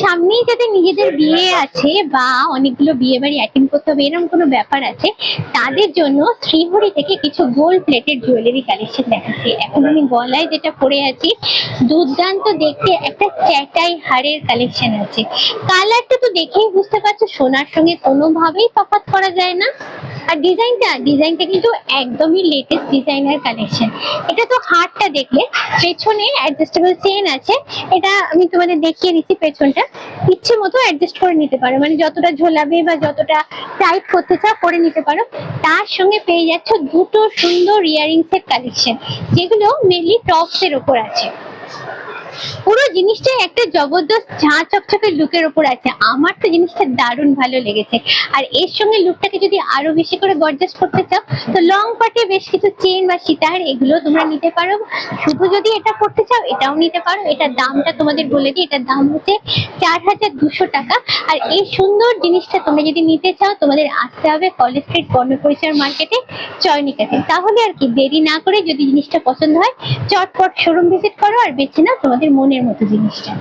সামনেই যাদের নিজেদের বিয়ে আছে বা অনেকগুলো বিয়ে বাড়ি অ্যাটেন্ড করতে হবে এরকম কোনো ব্যাপার আছে, তাদের জন্য শ্রীহরি থেকে কিছু গোল্ড প্লেটেড জুয়েলারি কালেকশন দেখাচ্ছি। এখন আমি গলায় যেটা পরে আছি, দুর্দান্ত দেখতে একটা চ্যাটাই হারের কালেকশন আছে। কালারটা তো দেখেই বুঝতে পারছো সোনার সঙ্গে কোনোভাবেই তফাৎ করা যায় না। আর ডিজাইনটা কিন্তু একদমই লেটেস্ট ডিজাইনার কালেকশন। এটা তো হারটা দেখলে, পেছনে অ্যাডজাস্টেবল চেন আছে। এটা আমি তোমাদের দেখিয়ে দিচ্ছি, পেছনটা ইচ্ছে মতো অ্যাডজাস্ট করে নিতে পারো, মানে যতটা ঝোলাবে বা যতটা টাইট করতে চাও করে নিতে পারো। তার সঙ্গে পেয়ে যাচ্ছ দুটো সুন্দর ইয়ারিংস এর কালেকশন, যেগুলো মেনলি টপস এর উপর আছে। পুরো জিনিসটা একটা জবরদস্ত ঝাঁ চকচকে লুকের উপর আছে। আমার তো জিনিসটা দারুণ ভালো লেগেছে। আর এর সঙ্গে লুকটাকে যদি আরো বেশি করে গর্জাস করতে চাও, তো লং পাটে বেশ কিছু চেন বা সীতাহার এগুলো তোমরা নিতে পারো। শুধু যদি এটা করতে চাও এটাও নিতে পারো। এটার দামটা তোমাদের বলে দিই, এটার দাম হচ্ছে 4200 টাকা। আর এই সুন্দর জিনিসটা তোমরা যদি নিতে চাও, তোমাদের আসতে হবে কলেজ স্ট্রিট পণ্য পরিচয় মার্কেটে, চয়নিকাতে। তাহলে আর কি, দেরি না করে যদি জিনিসটা পছন্দ হয় চটপট শোরুম ভিজিট করো আর বেছে নাও তোমাদের মনের মতো জিনিসটা।